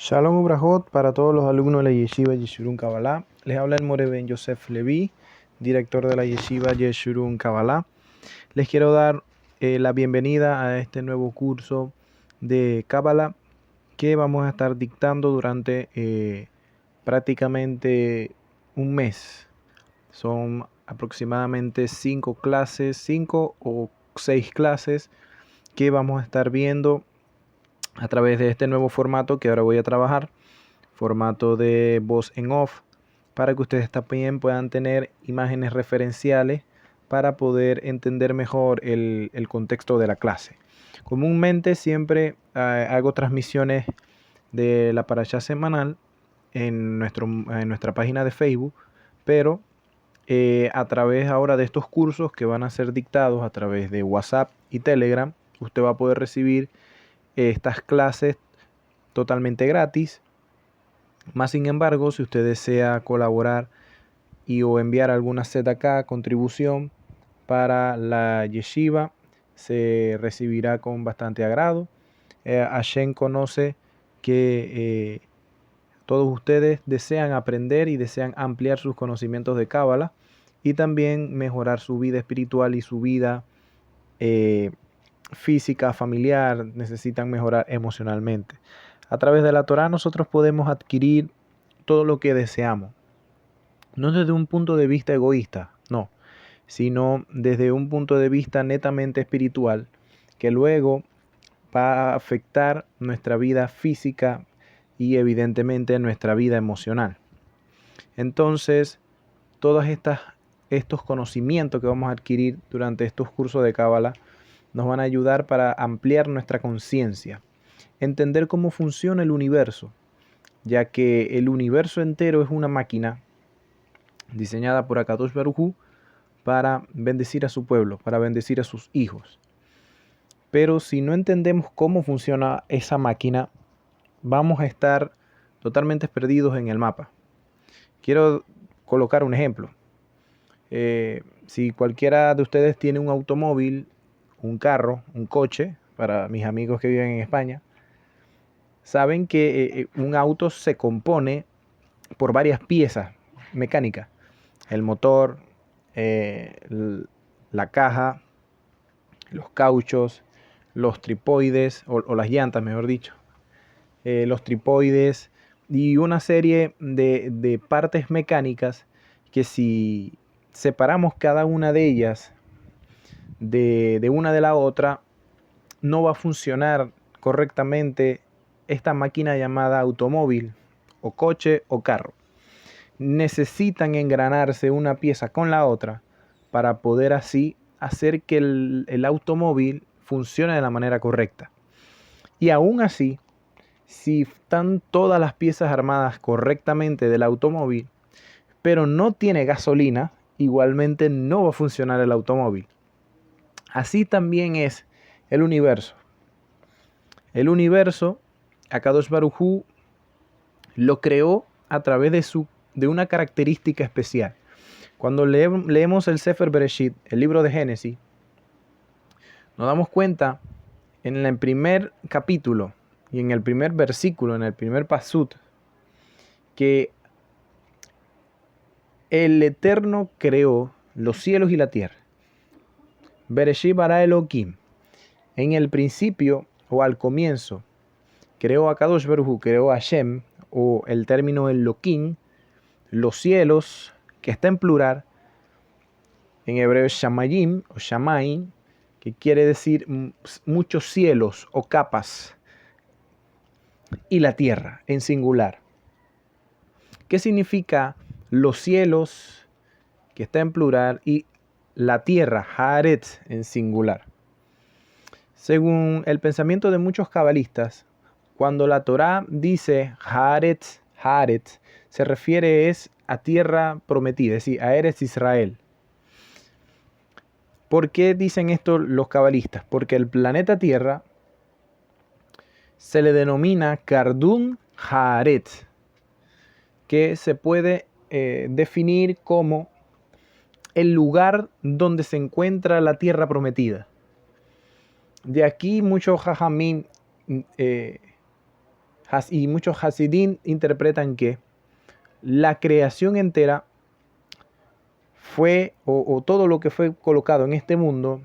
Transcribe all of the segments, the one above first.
Shalom Ubrahot para todos los alumnos de la Yeshiva Yeshurun Kabbalah. Les habla el More Ben Yosef Levi, director de la Yeshiva Yeshurun Kabbalah. Les quiero dar la bienvenida a este nuevo curso de Kabbalah que vamos a estar dictando durante prácticamente un mes. Son aproximadamente 5 clases, 5 o 6 clases que vamos a estar viendo a través de este nuevo formato que ahora voy a trabajar, formato de voz en off, para que ustedes también puedan tener imágenes referenciales para poder entender mejor el contexto de la clase. Comúnmente siempre hago transmisiones de la parashá semanal en nuestra página de Facebook, pero a través ahora de estos cursos que van a ser dictados a través de WhatsApp y Telegram, usted va a poder recibir estas clases totalmente gratis. Más sin embargo, si usted desea colaborar o enviar alguna ZK contribución para la yeshiva, se recibirá con bastante agrado. Hashem conoce que todos ustedes desean aprender y desean ampliar sus conocimientos de Cábala y también mejorar su vida espiritual y su vida física, familiar, necesitan mejorar emocionalmente. A través de la Torah nosotros podemos adquirir todo lo que deseamos. No desde un punto de vista egoísta, no, sino desde un punto de vista netamente espiritual, que luego va a afectar nuestra vida física y evidentemente nuestra vida emocional. Entonces, todos estos conocimientos que vamos a adquirir durante estos cursos de Cábala nos van a ayudar para ampliar nuestra conciencia, entender cómo funciona el universo, ya que el universo entero es una máquina diseñada por Akadosh Baruj Hu para bendecir a su pueblo, para bendecir a sus hijos. Pero si no entendemos cómo funciona esa máquina, vamos a estar totalmente perdidos en el mapa. Quiero colocar un ejemplo. Si cualquiera de ustedes tiene un automóvil, un carro, un coche, para mis amigos que viven en España, saben que un auto se compone por varias piezas mecánicas. El motor, la caja, los cauchos, los tripoides, o las llantas, mejor dicho, los tripoides y una serie de partes mecánicas que si separamos cada una de ellas de una de la otra, no va a funcionar correctamente esta máquina llamada automóvil o coche o carro. Necesitan engranarse una pieza con la otra para poder así hacer que el automóvil funcione de la manera correcta. Y aún así, si están todas las piezas armadas correctamente del automóvil, pero no tiene gasolina, igualmente no va a funcionar el automóvil. Así también es el universo. El universo, Akadosh Baruj Hu lo creó a través de una característica especial. Cuando leemos el Sefer Bereshit, el libro de Génesis, nos damos cuenta en el primer capítulo y en el primer versículo, en el primer pasut, que el Eterno creó los cielos y la tierra. Bereshit bara Elohim. En el principio o al comienzo creó a Kadosh Baruj Hu, creó a Hashem, o el término Elohim, los cielos, que está en plural, en hebreo Shamayim o Shamaim, que quiere decir muchos cielos o capas, y la tierra en singular. ¿Qué significa los cielos, que está en plural, y la tierra, Haaretz, en singular? Según el pensamiento de muchos cabalistas, cuando la Torá dice Haaretz, Haaretz, se refiere a tierra prometida, es decir, a Eretz Israel. ¿Por qué dicen esto los cabalistas? Porque el planeta Tierra se le denomina Kardun Haaretz, que se puede definir como el lugar donde se encuentra la tierra prometida. De aquí muchos jajamín y muchos Hasidim interpretan que la creación entera fue, o todo lo que fue colocado en este mundo,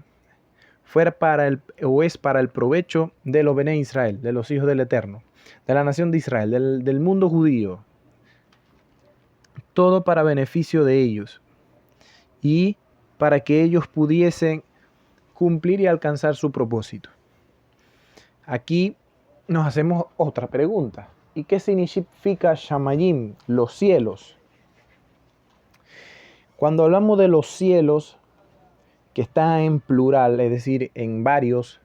es para el provecho de los Bené Israel, de los hijos del Eterno, de la nación de Israel, del mundo judío. Todo para beneficio de ellos y para que ellos pudiesen cumplir y alcanzar su propósito. Aquí nos hacemos otra pregunta. ¿Y qué significa Shamayim, los cielos? Cuando hablamos de los cielos, que está en plural, es decir, en varios,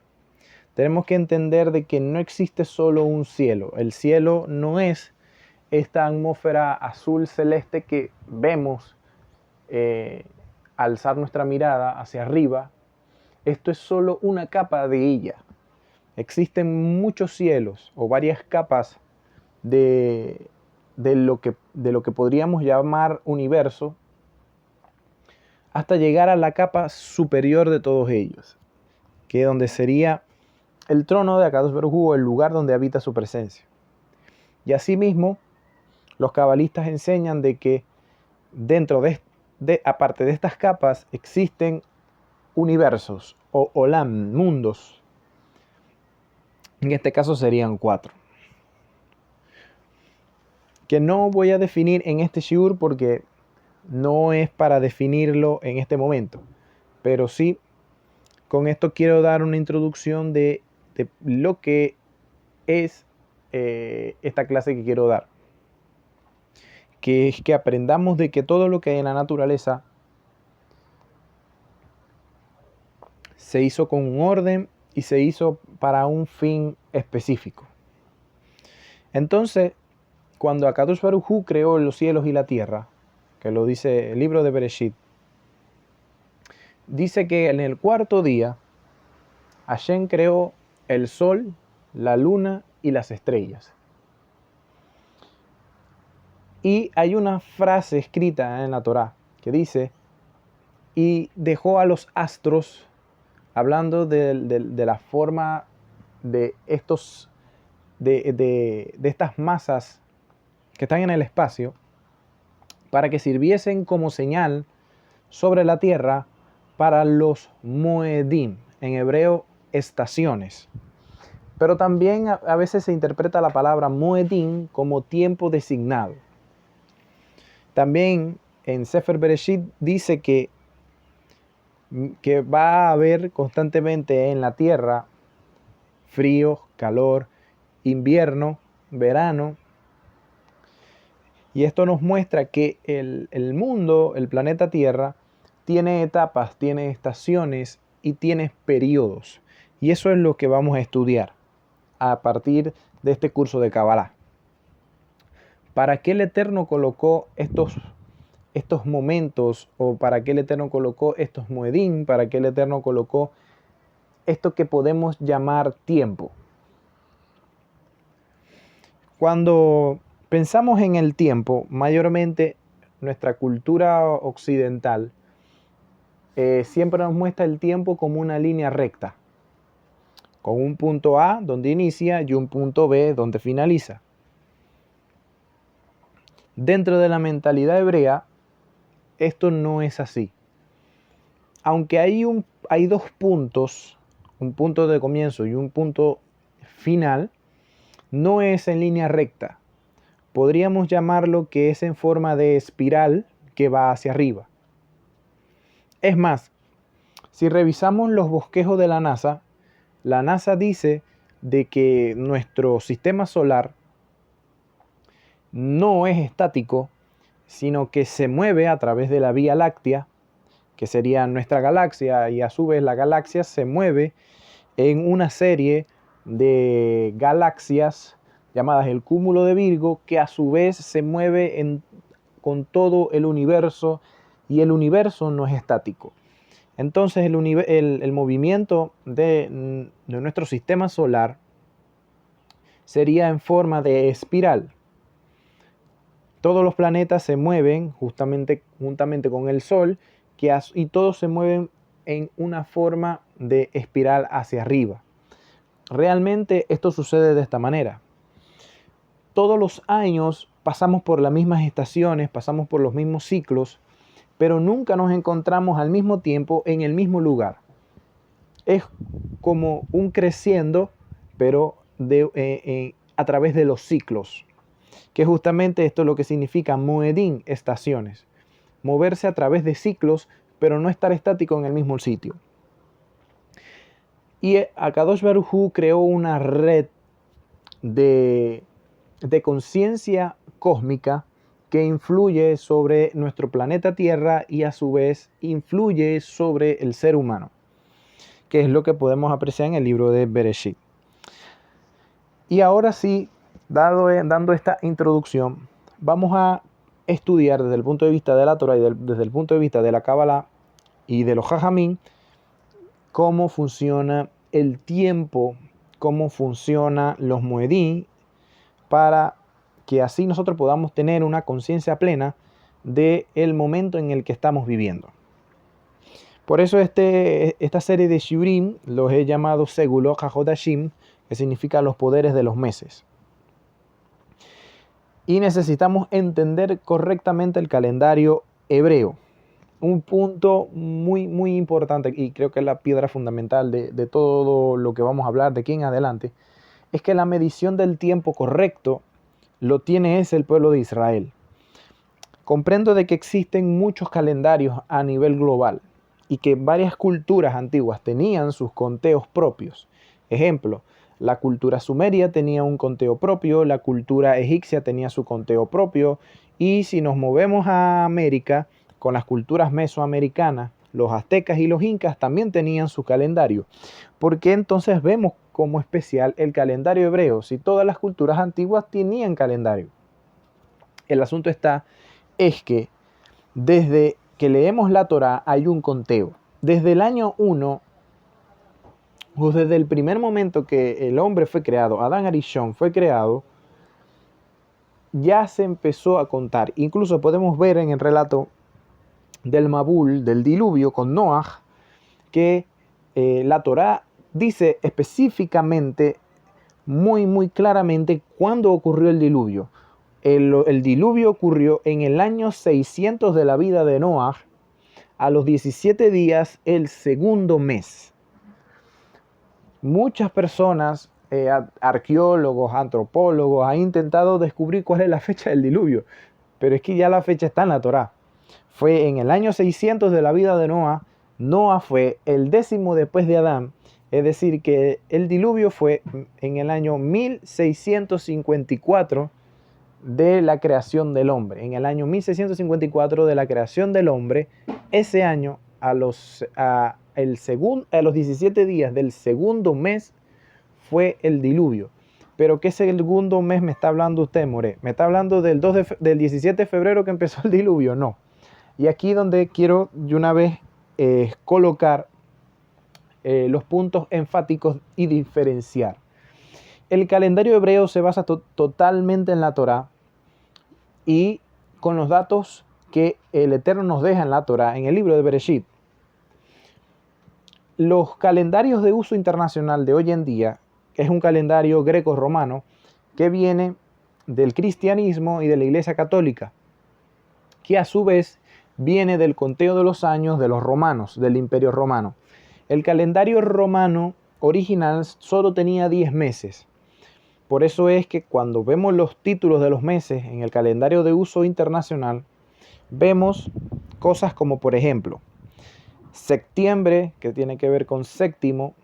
tenemos que entender de que no existe solo un cielo. El cielo no es esta atmósfera azul celeste que vemos alzar nuestra mirada hacia arriba. Esto es solo una capa de ella. Existen muchos cielos o varias capas de lo que podríamos llamar universo, hasta llegar a la capa superior de todos ellos, que es donde sería el trono de Akadosh Baruj Hu, el lugar donde habita su presencia. Y asimismo, los cabalistas enseñan de que dentro aparte de estas capas, existen universos o olam, mundos. En este caso serían 4. Que no voy a definir en este shiur porque no es para definirlo en este momento. Pero sí, con esto quiero dar una introducción de lo que es esta clase que quiero dar. Que es que aprendamos de que todo lo que hay en la naturaleza se hizo con un orden y se hizo para un fin específico. Entonces, cuando Akadosh Baruj Hu creó los cielos y la tierra, que lo dice el libro de Bereshit, dice que en el 4º día Hashem creó el sol, la luna y las estrellas. Y hay una frase escrita en la Torá que dice, y dejó a los astros, hablando de la forma de estas masas que están en el espacio, para que sirviesen como señal sobre la tierra para los moedim, en hebreo estaciones. Pero también a veces se interpreta la palabra moedim como tiempo designado. También en Sefer Bereshit dice que va a haber constantemente en la tierra frío, calor, invierno, verano. Y esto nos muestra que el mundo, el planeta Tierra, tiene etapas, tiene estaciones y tiene periodos. Y eso es lo que vamos a estudiar a partir de este curso de Kabbalah. ¿Para qué el Eterno colocó estos momentos? ¿O para qué el Eterno colocó estos moedim? ¿Para qué el Eterno colocó esto que podemos llamar tiempo? Cuando pensamos en el tiempo, mayormente nuestra cultura occidental siempre nos muestra el tiempo como una línea recta, con un punto A donde inicia y un punto B donde finaliza. Dentro de la mentalidad hebrea, esto no es así. Aunque hay 2 puntos, un punto de comienzo y un punto final, no es en línea recta. Podríamos llamarlo que es en forma de espiral que va hacia arriba. Es más, si revisamos los bosquejos de la NASA dice de que nuestro sistema solar no es estático, sino que se mueve a través de la Vía Láctea, que sería nuestra galaxia, y a su vez la galaxia se mueve en una serie de galaxias llamadas el cúmulo de Virgo, que a su vez se mueve con todo el universo, y el universo no es estático. Entonces el movimiento de nuestro sistema solar sería en forma de espiral. Todos los planetas se mueven juntamente con el Sol, y todos se mueven en una forma de espiral hacia arriba. Realmente esto sucede de esta manera. todos los años pasamos por las mismas estaciones, pasamos por los mismos ciclos, pero nunca nos encontramos al mismo tiempo en el mismo lugar. Es como un creciendo, pero a través de los ciclos, que justamente esto es lo que significa Moedín, estaciones. Moverse a través de ciclos, pero no estar estático en el mismo sitio. Y Akadosh Baruj Hu creó una red de conciencia cósmica que influye sobre nuestro planeta Tierra y a su vez influye sobre el ser humano, que es lo que podemos apreciar en el libro de Bereshit. Y ahora sí, dando esta introducción, vamos a estudiar desde el punto de vista de la Torah y desde el punto de vista de la Kabbalah y de los Jajamín, cómo funciona el tiempo, cómo funcionan los Moedín, para que así nosotros podamos tener una conciencia plena del momento en el que estamos viviendo. Por eso esta serie de Shiurim los he llamado Segulot HaHodashim, que significa los poderes de los meses. Y necesitamos entender correctamente el calendario hebreo. Un punto muy, muy importante, y creo que es la piedra fundamental de todo lo que vamos a hablar de aquí en adelante, es que la medición del tiempo correcto lo tiene el pueblo de Israel. Comprendo de que existen muchos calendarios a nivel global y que varias culturas antiguas tenían sus conteos propios. Ejemplo, la cultura sumeria tenía un conteo propio, la cultura egipcia tenía su conteo propio, y si nos movemos a América, con las culturas mesoamericanas, los aztecas y los incas también tenían su calendario. ¿Por qué entonces vemos como especial el calendario hebreo si todas las culturas antiguas tenían calendario? El asunto es que desde que leemos la Torá hay un conteo. Desde el año 1, o desde el primer momento que el hombre fue creado, Adán Arishon fue creado, ya se empezó a contar. Incluso podemos ver en el relato del Mabul, del diluvio con Noaj, que la Torá dice específicamente, muy, muy claramente, cuándo ocurrió el diluvio. El diluvio ocurrió en el año 600 de la vida de Noaj, a los 17 días, el segundo mes. Muchas personas, arqueólogos, antropólogos, han intentado descubrir cuál es la fecha del diluvio, pero es que ya la fecha está en la Torá. Fue en el año 600 de la vida de Noah. Noah fue el 10º después de Adán, es decir, que el diluvio fue en el año 1654 de la creación del hombre. En el año 1654 de la creación del hombre, ese año, a los 17 días del segundo mes, fue el diluvio. Pero ¿qué segundo mes me está hablando usted, More? ¿Me está hablando del 17 de febrero que empezó el diluvio? No. Y aquí donde quiero de una vez colocar los puntos enfáticos y diferenciar. El calendario hebreo se basa totalmente en la Torá y con los datos que el Eterno nos deja en la Torá, en el libro de Bereshit. Los calendarios de uso internacional de hoy en día es un calendario greco-romano que viene del cristianismo y de la Iglesia Católica, que a su vez viene del conteo de los años de los romanos, del Imperio Romano. El calendario romano original solo tenía 10 meses. Por eso es que cuando vemos los títulos de los meses en el calendario de uso internacional, vemos cosas como, por ejemplo, septiembre, que tiene que ver con séptimo,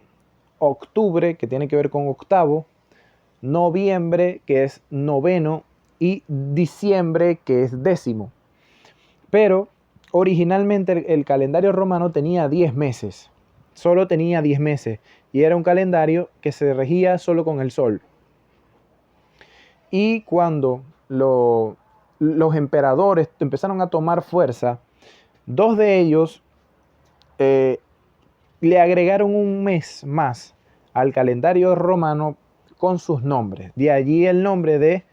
octubre, que tiene que ver con octavo, noviembre, que es noveno, y diciembre, que es décimo. Pero originalmente el calendario romano tenía 10 meses, solo tenía 10 meses, y era un calendario que se regía solo con el sol. Y cuando los emperadores empezaron a tomar fuerza, dos de ellos le agregaron un mes más al calendario romano con sus nombres. De allí el nombre de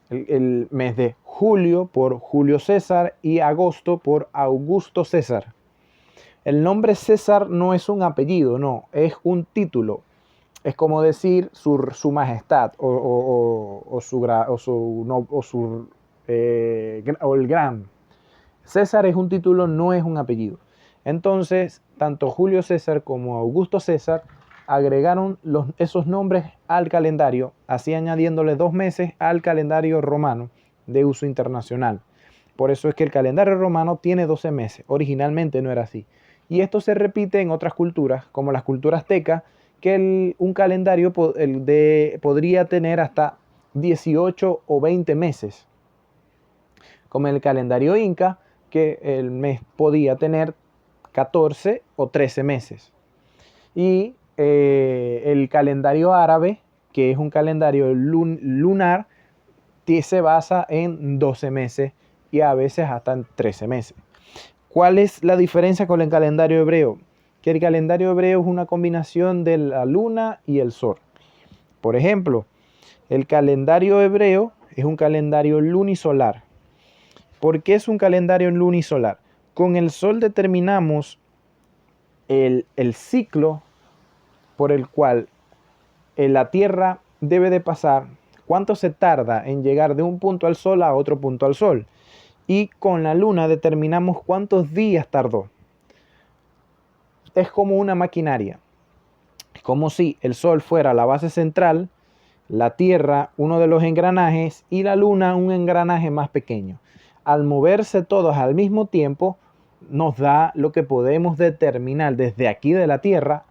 el mes de julio por Julio César y agosto por Augusto César. El nombre César no es un apellido, no, es un título. Es como decir su majestad o el gran. César es un título, no es un apellido. Entonces, tanto Julio César como Augusto César agregaron esos nombres al calendario, así añadiéndole 2 meses al calendario romano de uso internacional. Por eso es que el calendario romano tiene 12 meses. Originalmente no era así. Y esto se repite en otras culturas, como las culturas aztecas, que un calendario podría tener hasta 18 o 20 meses. Como el calendario inca, que el mes podía tener 14 o 13 meses. Y el calendario árabe, que es un calendario lunar, se basa en 12 meses y a veces hasta en 13 meses. ¿Cuál es la diferencia con el calendario hebreo? Que el calendario hebreo es una combinación de la luna y el sol. Por ejemplo, el calendario hebreo es un calendario lunisolar. ¿Por qué es un calendario lunisolar? Con el sol determinamos el ciclo por el cual la Tierra debe de pasar, cuánto se tarda en llegar de un punto al sol a otro punto al sol. Y con la luna determinamos cuántos días tardó. Es como una maquinaria. Es como si el sol fuera la base central, la Tierra uno de los engranajes y la luna un engranaje más pequeño. Al moverse todos al mismo tiempo, nos da lo que podemos determinar desde aquí de la Tierra,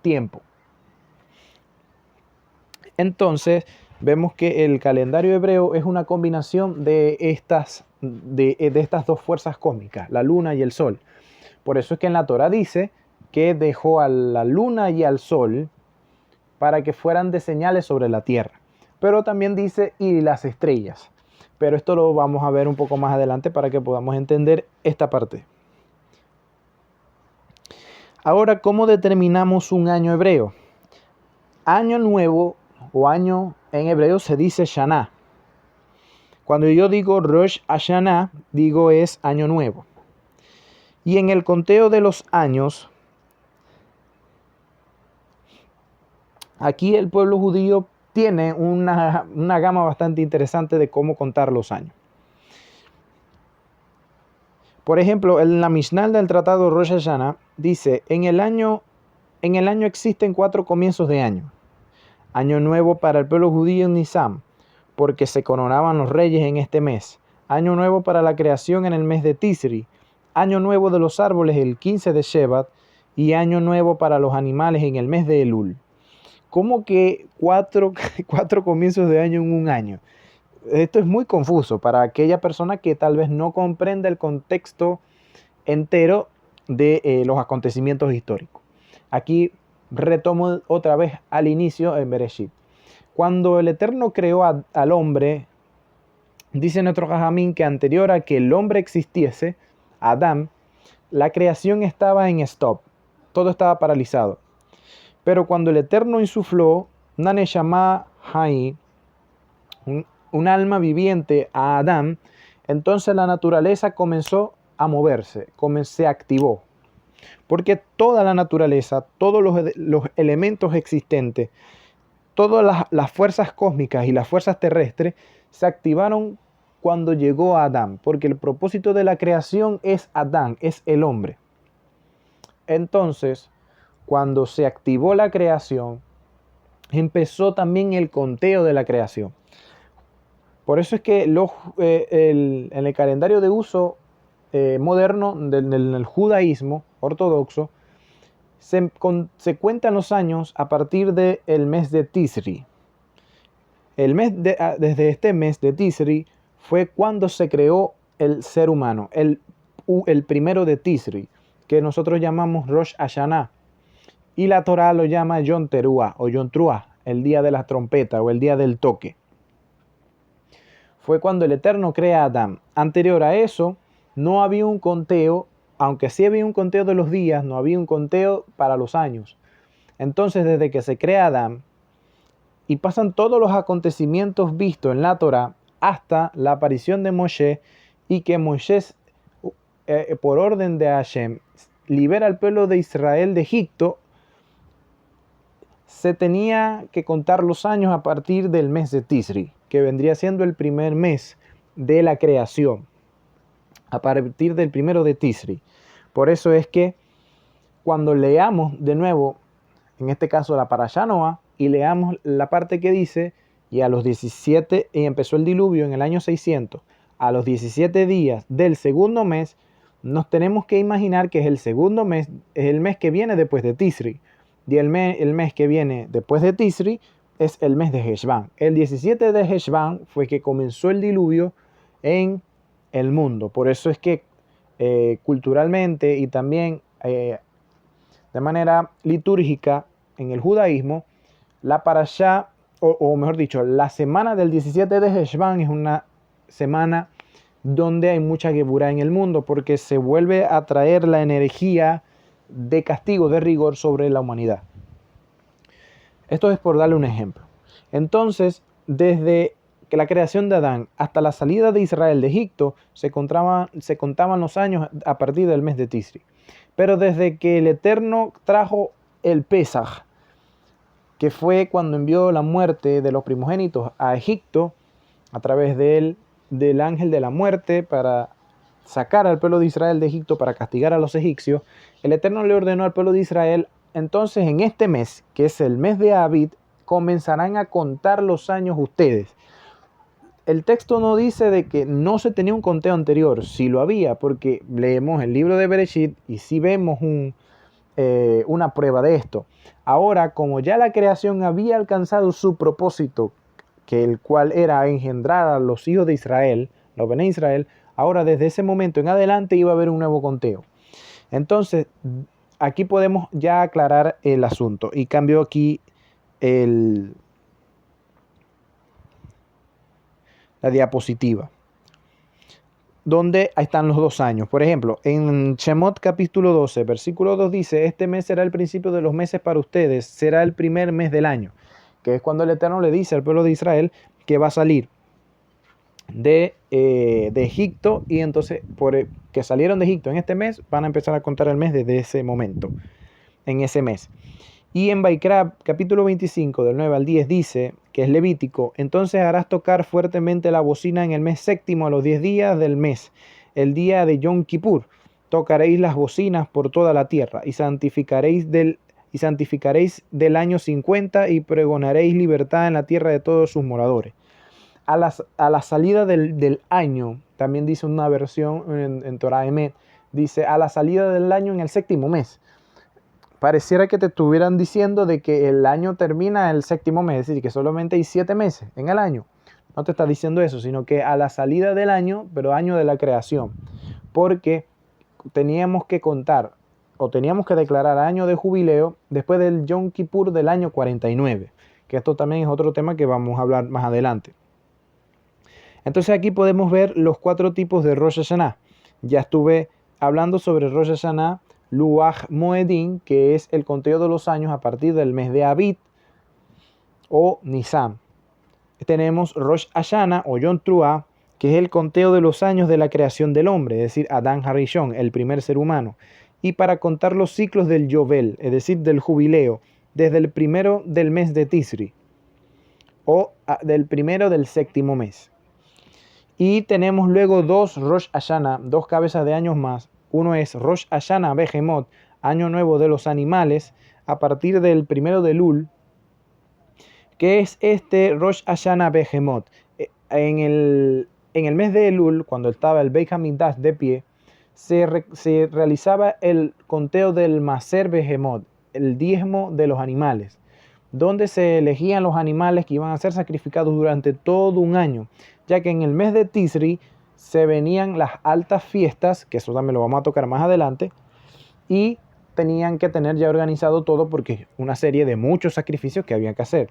tiempo. Entonces, vemos que el calendario hebreo es una combinación de estas dos fuerzas cósmicas, la luna y el sol. Por eso es que en la Torá dice que dejó a la luna y al sol para que fueran de señales sobre la tierra. Pero también dice y las estrellas. Pero esto lo vamos a ver un poco más adelante para que podamos entender esta parte. Ahora, ¿cómo determinamos un año hebreo? Año nuevo o año en hebreo se dice Shana. Cuando yo digo Rosh Hashanah, digo es año nuevo. Y en el conteo de los años, aquí el pueblo judío tiene una gama bastante interesante de cómo contar los años. Por ejemplo, en la Mishnah del tratado Rosh Hashanah dice, en el año existen 4 comienzos de año. Año nuevo para el pueblo judío en Nisan, porque se coronaban los reyes en este mes. Año nuevo para la creación en el mes de Tisri. Año nuevo de los árboles el 15 de Shevat. Y año nuevo para los animales en el mes de Elul. ¿Cómo que 4 comienzos de año en un año? Esto es muy confuso para aquella persona que tal vez no comprenda el contexto entero de los acontecimientos históricos. Aquí retomo otra vez al inicio en Bereshit. Cuando el Eterno creó al hombre, dice nuestro Jajamín que anterior a que el hombre existiese, Adán, la creación estaba en stop, todo estaba paralizado. Pero cuando el Eterno insufló una Neshama Hai, un alma viviente a Adán, entonces la naturaleza comenzó a moverse, se activó. Porque toda la naturaleza, todos los elementos existentes, todas las fuerzas cósmicas y las fuerzas terrestres se activaron cuando llegó a Adán, porque el propósito de la creación es Adán, es el hombre. Entonces, cuando se activó la creación, empezó también el conteo de la creación. Por eso es que en el calendario de uso moderno del judaísmo ortodoxo, se cuentan los años a partir del mes de Tisri. Desde este mes de Tisri fue cuando se creó el ser humano, el primero de Tisri, que nosotros llamamos Rosh Hashanah. Y la Torá lo llama Yom Teruah o Yom Truah, el día de la trompeta o el día del toque. Fue cuando el Eterno crea a Adán. Anterior a eso, no había un conteo, aunque sí había un conteo de los días, no había un conteo para los años. Entonces, desde que se crea Adán, y pasan todos los acontecimientos vistos en la Torá, hasta la aparición de Moshe, y que Moshe, por orden de Hashem, libera al pueblo de Israel de Egipto, se tenía que contar los años a partir del mes de Tisri, que vendría siendo el primer mes de la creación, a partir del primero de Tisri. Por eso es que cuando leamos de nuevo, en este caso la Parashá Noa, y leamos la parte que dice, y a los 17, y empezó el diluvio en el año 600, a los 17 días del segundo mes, nos tenemos que imaginar que es el segundo mes, es el mes que viene después de Tisri. Y el mes que viene después de Tisri es el mes de Heshvan. El 17 de Heshvan fue que comenzó el diluvio en el mundo. Por eso es que culturalmente y también de manera litúrgica en el judaísmo, la parashá, o mejor dicho, la semana del 17 de Heshvan es una semana donde hay mucha geburá en el mundo, porque se vuelve a traer la energía de castigo, de rigor sobre la humanidad. Esto es por darle un ejemplo. Entonces, desde que la creación de Adán hasta la salida de Israel de Egipto, se contaban los años a partir del mes de Tisri. Pero desde que el Eterno trajo el Pesaj, que fue cuando envió la muerte de los primogénitos a Egipto, a través del ángel de la muerte, para sacar al pueblo de Israel de Egipto, para castigar a los egipcios, el Eterno le ordenó al pueblo de Israel: entonces en este mes, que es el mes de Abid, comenzarán a contar los años ustedes. El texto no dice de que no se tenía un conteo anterior, sí lo había, porque leemos el libro de Bereshit y sí vemos una prueba de esto. Ahora, como ya la creación había alcanzado su propósito, que el cual era engendrar a los hijos de Israel, los Bené Israel, ahora desde ese momento en adelante iba a haber un nuevo conteo. Entonces, aquí podemos ya aclarar el asunto, y cambio aquí la diapositiva, donde ahí están los 2 años. Por ejemplo, en Shemot capítulo 12, versículo 2 dice: este mes será el principio de los meses para ustedes, será el primer mes del año, que es cuando el Eterno le dice al pueblo de Israel que va a salir de Egipto, y entonces que salieron de Egipto en este mes, van a empezar a contar el mes desde ese momento, en ese mes. Y en Baikra, capítulo 25, del 9 al 10, dice, que es Levítico: entonces harás tocar fuertemente la bocina en el mes séptimo, a los 10 días del mes, el día de Yom Kippur. Tocaréis las bocinas por toda la tierra, y santificaréis del año 50, y pregonaréis libertad en la tierra de todos sus moradores. A la salida del año, también dice una versión en Torah Emet, dice: a la salida del año en el séptimo mes. Pareciera que te estuvieran diciendo de que el año termina el séptimo mes, es decir, que solamente hay 7 meses en el año. No te está diciendo eso, sino que a la salida del año, pero año de la creación. Porque teníamos que contar, o teníamos que declarar año de jubileo después del Yom Kippur del año 49. Que esto también es otro tema que vamos a hablar más adelante. Entonces aquí podemos ver los 4 tipos de Rosh Hashanah. Ya estuve hablando sobre Rosh Hashanah Luach Moedim, que es el conteo de los años a partir del mes de Abid o Nisan. Tenemos Rosh Hashanah o Yom Teruah, que es el conteo de los años de la creación del hombre, es decir, Adán Harishon, el primer ser humano. Y para contar los ciclos del Yovel, es decir, del jubileo, desde el primero del mes de Tisri o del primero del séptimo mes. Y tenemos luego 2 Rosh Hashanah, 2 cabezas de años más. Uno es Rosh Hashanah Behemot, año nuevo de los animales, a partir del primero de Elul, que es este Rosh Hashanah Behemot. En el mes de Elul, cuando estaba el Beit HaMikdash de pie, se realizaba el conteo del Maser Behemot, el diezmo de los animales, donde se elegían los animales que iban a ser sacrificados durante todo un año, ya que en el mes de Tisri se venían las altas fiestas, que eso también lo vamos a tocar más adelante, y tenían que tener ya organizado todo porque una serie de muchos sacrificios que había que hacer.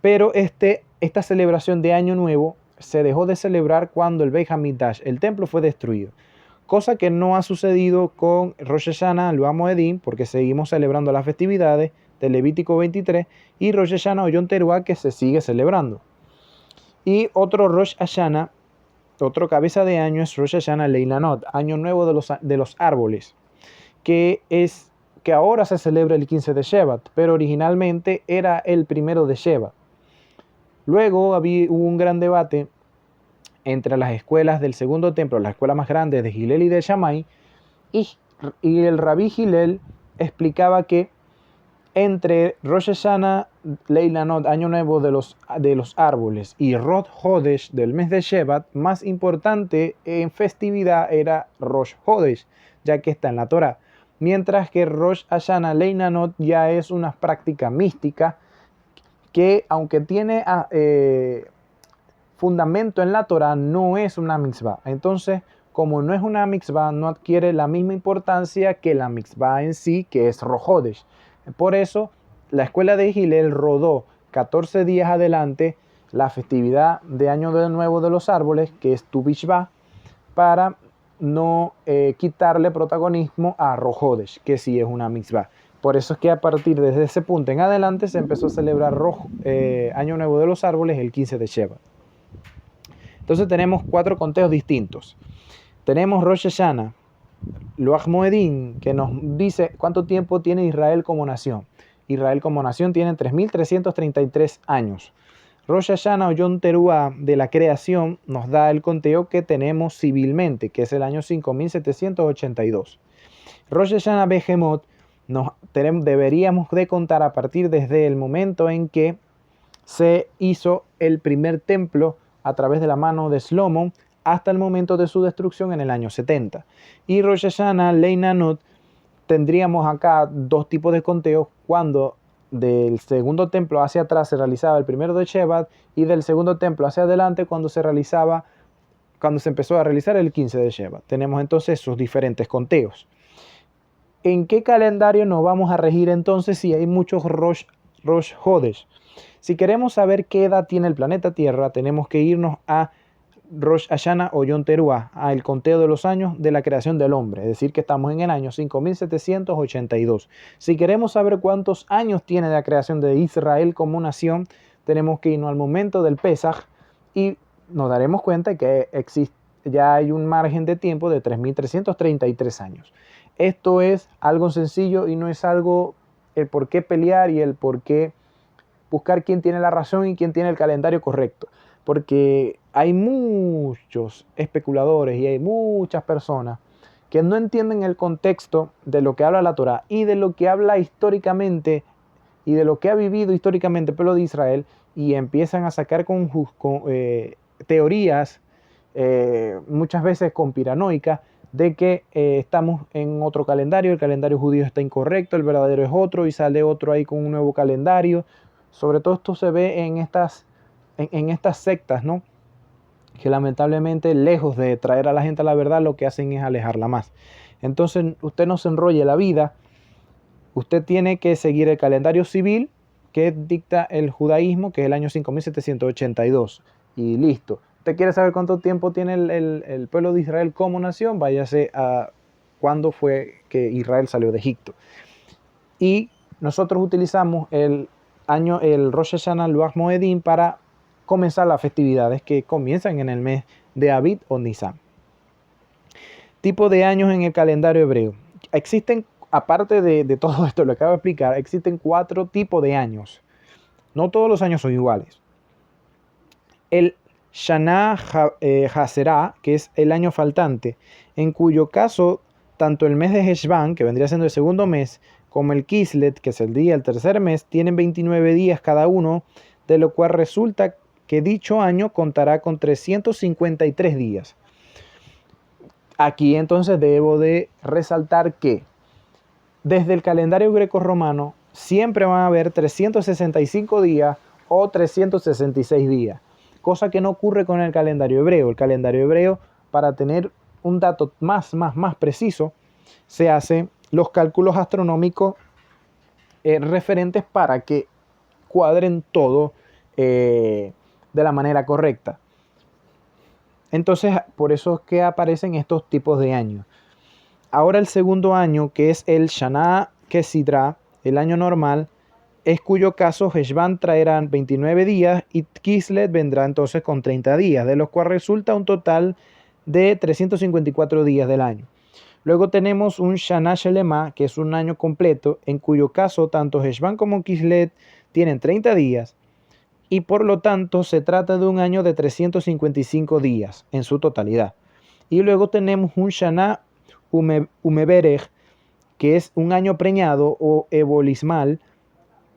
Pero esta celebración de Año Nuevo se dejó de celebrar cuando el Beit HaMikdash, el templo, fue destruido. Cosa que no ha sucedido con Rosh Hashanah Luach Moedim, porque seguimos celebrando las festividades de Levítico 23, y Rosh Hashanah o Yom Teruah, que se sigue celebrando. Y otro Rosh Hashanah, otro cabeza de año, es Rosh Hashanah Leilanot, año nuevo de los árboles, que que ahora se celebra el 15 de Shevat, pero originalmente era el 1 de Shevat. Luego hubo un gran debate entre las escuelas del segundo templo, la escuela más grande de Hillel y de Shammai, y el rabí Hillel explicaba que entre Rosh Hashanah, Leilanot, Año Nuevo de los árboles, y Rosh Hodesh, del mes de Shevat, más importante en festividad era Rosh Hodesh, ya que está en la Torah. Mientras que Rosh Hashanah, Leilanot ya es una práctica mística que, aunque tiene fundamento en la Torah, no es una mitzvah. Entonces, como no es una mitzvah, no adquiere la misma importancia que la mitzvah en sí, que es Rosh Hodesh. Por eso, la escuela de Hillel rodó 14 días adelante la festividad de Año Nuevo de los Árboles, que es Tu Bishvá, para no quitarle protagonismo a Rosh Hodesh, que sí es una mitzvah. Por eso es que a partir de ese punto en adelante se empezó a celebrar Año Nuevo de los Árboles el 15 de Shevat. Entonces tenemos 4 conteos distintos. Tenemos Rosh Hashanah, Loach Moedim, que nos dice cuánto tiempo tiene Israel como nación. Israel como nación tiene 3.333 años. Rosh Hashanah o Yom Teruah de la creación nos da el conteo que tenemos civilmente, que es el año 5.782. Rosh Hashanah Behemot deberíamos de contar a partir desde el momento en que se hizo el primer templo a través de la mano de Shlomo hasta el momento de su destrucción en el año 70. Y Rosh Hashanah, Leinanot, tendríamos acá 2 tipos de conteos, cuando del segundo templo hacia atrás se realizaba el 1 de Shevat y del segundo templo hacia adelante cuando se empezó a realizar el 15 de Shevat. Tenemos entonces esos diferentes conteos. ¿En qué calendario nos vamos a regir entonces si hay muchos Rosh Hodesh? Si queremos saber qué edad tiene el planeta Tierra, tenemos que irnos a Rosh Hashanah o Yom Teruah, al conteo de los años de la creación del hombre, es decir que estamos en el año 5.782. Si queremos saber cuántos años tiene la creación de Israel como nación, tenemos que irnos al momento del Pesaj y nos daremos cuenta que ya hay un margen de tiempo de 3.333 años. Esto es algo sencillo y no es algo el por qué pelear y el por qué buscar quién tiene la razón y quién tiene el calendario correcto. Porque hay muchos especuladores y hay muchas personas que no entienden el contexto de lo que habla la Torah y de lo que habla históricamente y de lo que ha vivido históricamente el pueblo de Israel, y empiezan a sacar teorías muchas veces conspiranoicas de que estamos en otro calendario, el calendario judío está incorrecto, el verdadero es otro, y sale otro ahí con un nuevo calendario. Sobre todo esto se ve en estas sectas, ¿no? Que lamentablemente, lejos de traer a la gente a la verdad, lo que hacen es alejarla más. Entonces, usted no se enrolle la vida. Usted tiene que seguir el calendario civil que dicta el judaísmo, que es el año 5.782. Y listo. ¿Usted quiere saber cuánto tiempo tiene el pueblo de Israel como nación? Váyase a cuándo fue que Israel salió de Egipto. Y nosotros utilizamos el Rosh Hashanah Loach Moedim para comenzar las festividades que comienzan en el mes de Abib o Nisan. Tipo de años en el calendario hebreo. Existen, aparte de todo esto lo que acabo de explicar, existen 4 tipos de años. No todos los años son iguales. El Shana Haserá, que es el año faltante, en cuyo caso tanto el mes de Heshvan, que vendría siendo el segundo mes, como el Kislet, que es el tercer mes, tienen 29 días cada uno, de lo cual resulta que dicho año contará con 353 días. Aquí entonces debo de resaltar que desde el calendario greco-romano siempre van a haber 365 días o 366 días, cosa que no ocurre con el calendario hebreo. El calendario hebreo, para tener un dato más preciso, se hacen los cálculos astronómicos referentes para que cuadren todo de la manera correcta. Entonces, por eso es que aparecen estos tipos de años. Ahora el segundo año, que es el Shana Kesidra, el año normal, es cuyo caso Heshvan traerán 29 días y Kislet vendrá entonces con 30 días, de los cuales resulta un total de 354 días del año. Luego tenemos un Shana Shelema, que es un año completo, en cuyo caso tanto Heshvan como Kislev tienen 30 días, y por lo tanto se trata de un año de 355 días en su totalidad. Y luego tenemos un Shana Umebereg, que es un año preñado o ebolismal,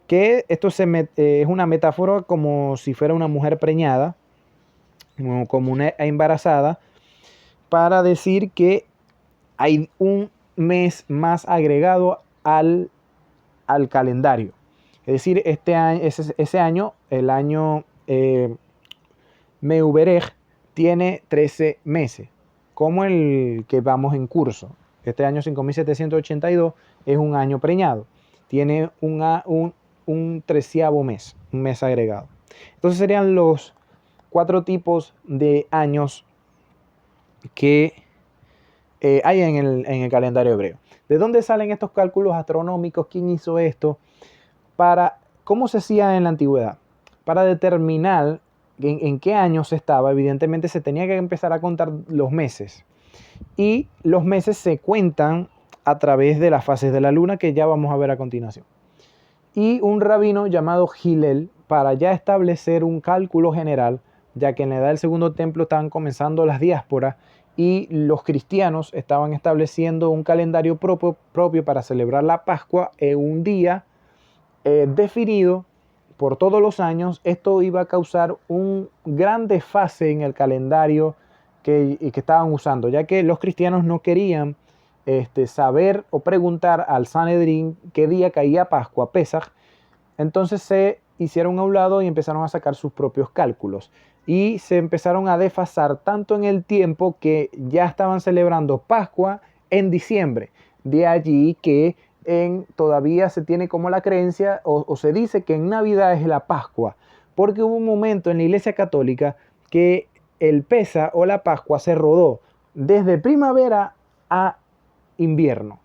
que esto es una metáfora como si fuera una mujer preñada, como una embarazada, para decir que hay un mes más agregado al calendario. Es decir, ese año, el año Meubereg, tiene 13 meses, como el que vamos en curso. Este año 5782 es un año preñado. Tiene un 13º mes, un mes agregado. Entonces serían los 4 tipos de años que hay en el calendario hebreo. ¿De dónde salen estos cálculos astronómicos? ¿Quién hizo esto? ¿Cómo se hacía en la antigüedad? Para determinar en qué año se estaba, evidentemente se tenía que empezar a contar los meses. Y los meses se cuentan a través de las fases de la luna, que ya vamos a ver a continuación. Y un rabino llamado Hillel, para ya establecer un cálculo general, ya que en la edad del segundo templo estaban comenzando las diásporas y los cristianos estaban estableciendo un calendario propio para celebrar la Pascua en un día definido por todos los años. Esto iba a causar un gran desfase en el calendario que estaban usando, ya que los cristianos no querían saber o preguntar al Sanedrín qué día caía Pascua, Pesaj. Entonces se hicieron a un lado y empezaron a sacar sus propios cálculos. Y se empezaron a desfasar tanto en el tiempo que ya estaban celebrando Pascua en diciembre. De allí que todavía se tiene como la creencia o se dice que en Navidad es la Pascua. Porque hubo un momento en la Iglesia Católica que el Pesaj o la Pascua se rodó desde primavera a invierno,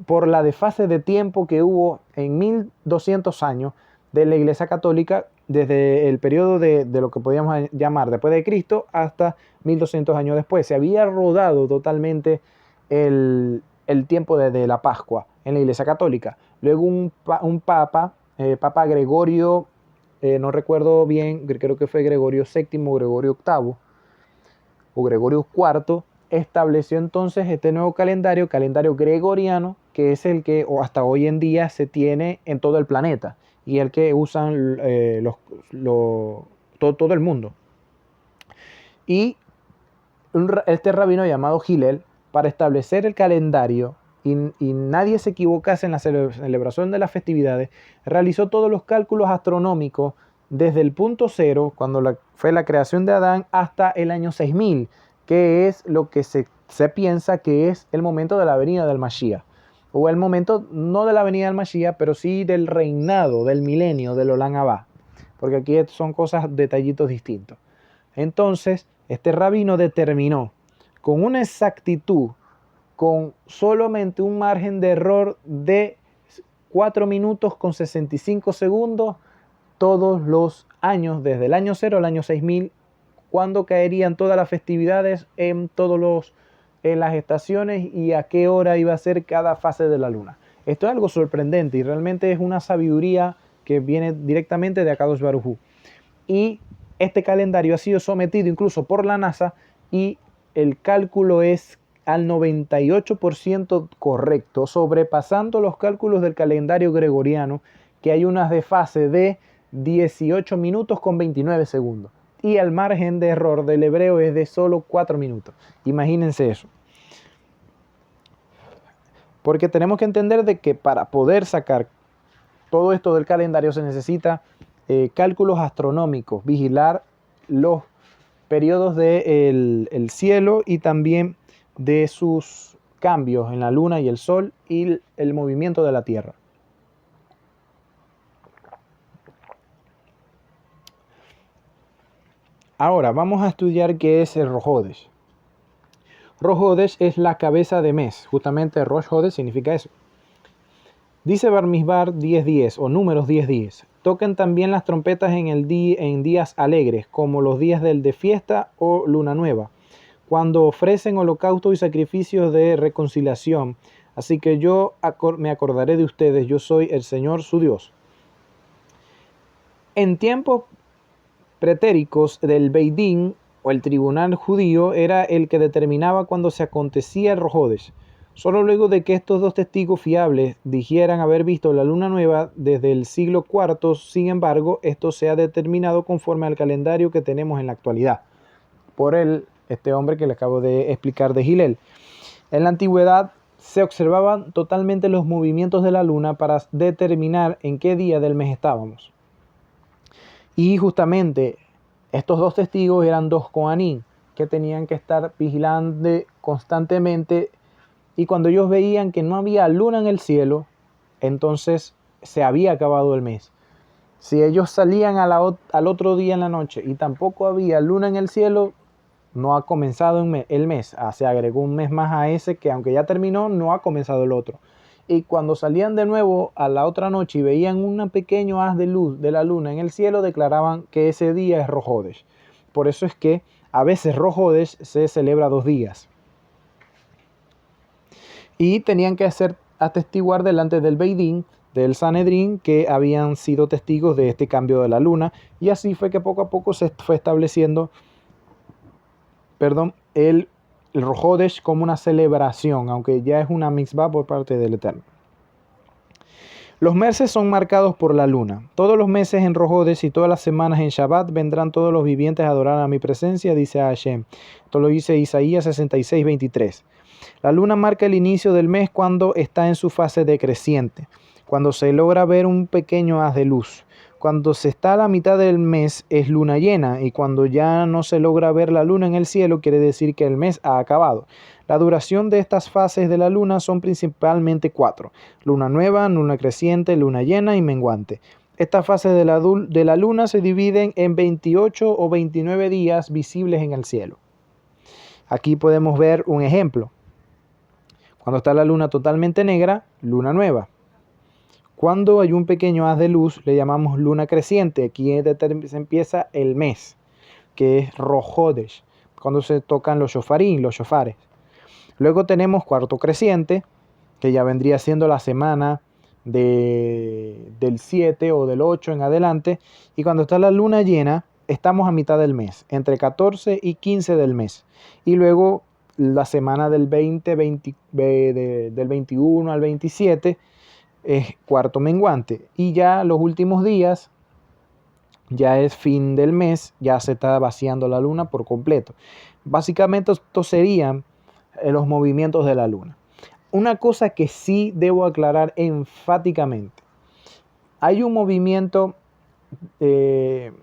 por la desfase de tiempo que hubo en 1200 años de la Iglesia Católica, desde el periodo de lo que podríamos llamar después de Cristo hasta 1200 años después. Se había rodado totalmente el tiempo de la Pascua en la Iglesia Católica. Luego un papa, Papa Gregorio, no recuerdo bien, creo que fue Gregorio VII, Gregorio VIII o Gregorio IV, estableció entonces este nuevo calendario gregoriano, que es el que hasta hoy en día se tiene en todo el planeta y el que usan todo el mundo. Y este rabino llamado Hillel, para establecer el calendario y nadie se equivocase en la celebración de las festividades, realizó todos los cálculos astronómicos desde el punto cero, cuando fue la creación de Adán, hasta el año 6000, que es lo que se piensa que es el momento de la venida del Mashiach. O el momento no de la venida del Mashiach, pero sí del reinado, del milenio, del Olam Abba. Porque aquí son detallitos distintos. Entonces, este rabino determinó con una exactitud, con solamente un margen de error de 4 minutos con 65 segundos, todos los años, desde el año 0 al año 6000, cuándo caerían todas las festividades en las estaciones y a qué hora iba a ser cada fase de la luna. Esto es algo sorprendente y realmente es una sabiduría que viene directamente de Akadosh Baruj Hu. Y este calendario ha sido sometido incluso por la NASA y el cálculo es al 98% correcto, sobrepasando los cálculos del calendario gregoriano, que hay unas desfases de 18 minutos con 29 segundos. Y el margen de error del hebreo es de solo 4 minutos. Imagínense eso. Porque tenemos que entender de que para poder sacar todo esto del calendario se necesita cálculos astronómicos, vigilar los periodos del cielo y también de sus cambios en la luna y el sol y el movimiento de la tierra. Ahora vamos a estudiar qué es el Rosh Hodesh. Rosh Hodesh es la cabeza de mes, justamente Rosh Hodesh significa eso. Dice Bar Mizbar 10:10 o números 10:10. Toquen también las trompetas en días alegres, como los días de fiesta o luna nueva, cuando ofrecen holocaustos y sacrificios de reconciliación. Así que yo me acordaré de ustedes, yo soy el Señor su Dios. En tiempos pretéricos del Beidín o el tribunal judío era el que determinaba cuando se acontecía el Rojodesh. Solo luego de que estos dos testigos fiables dijeran haber visto la luna nueva desde el siglo IV, sin embargo, esto se ha determinado conforme al calendario que tenemos en la actualidad. Por este hombre que le acabo de explicar de Hillel. En la antigüedad se observaban totalmente los movimientos de la luna para determinar en qué día del mes estábamos. Y justamente estos dos testigos eran dos Kohanim que tenían que estar vigilando constantemente, y cuando ellos veían que no había luna en el cielo, entonces se había acabado el mes. Si ellos salían al otro día en la noche y tampoco había luna en el cielo, no ha comenzado el mes. Se agregó un mes más a ese que, aunque ya terminó, no ha comenzado el otro. Y cuando salían de nuevo a la otra noche y veían un pequeño haz de luz de la luna en el cielo, declaraban que ese día es Rojodesh. Por eso es que a veces Rojodesh se celebra 2 días. Y tenían que atestiguar delante del Beidín, del Sanedrín, que habían sido testigos de este cambio de la luna. Y así fue que poco a poco se fue estableciendo el Rojodesh como una celebración, aunque ya es una mitzvah por parte del Eterno. Los meses son marcados por la luna. Todos los meses en Rojodesh y todas las semanas en Shabbat vendrán todos los vivientes a adorar a mi presencia, dice Hashem. Esto lo dice Isaías 66:23. La luna marca el inicio del mes cuando está en su fase decreciente, cuando se logra ver un pequeño haz de luz. Cuando se está a la mitad del mes es luna llena, y cuando ya no se logra ver la luna en el cielo quiere decir que el mes ha acabado. La duración de estas fases de la luna son principalmente 4: luna nueva, luna creciente, luna llena y menguante. Estas fases de la luna se dividen en 28 o 29 días visibles en el cielo. Aquí podemos ver un ejemplo. Cuando está la luna totalmente negra, luna nueva. Cuando hay un pequeño haz de luz, le llamamos luna creciente. Aquí se empieza el mes, que es Rojodesh, cuando se tocan los shofares. Luego tenemos cuarto creciente, que ya vendría siendo la semana del 7 o del 8 en adelante. Y cuando está la luna llena, estamos a mitad del mes, entre 14 y 15 del mes. Y luego la semana del 21 al 27 es cuarto menguante. Y ya los últimos días, ya es fin del mes, ya se está vaciando la luna por completo. Básicamente estos serían los movimientos de la luna. Una cosa que sí debo aclarar enfáticamente: hay un movimiento de